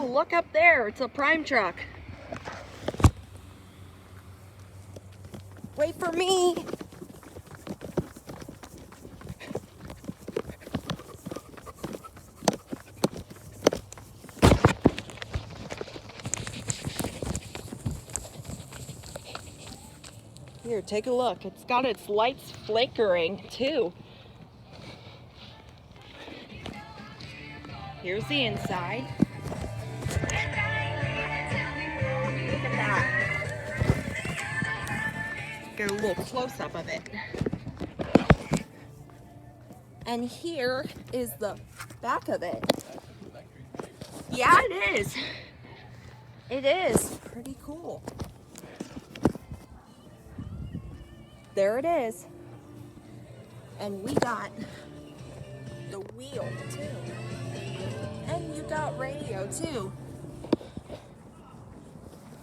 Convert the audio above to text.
look up there. It's a Prime truck. Wait for me. Here, take a look. It's got its lights flickering too. Here's the inside. Look at that. Get a little close-up of it. And here is the back of it. Yeah, it is. It is pretty cool. There it is. And we got the wheel too. And you got radio too.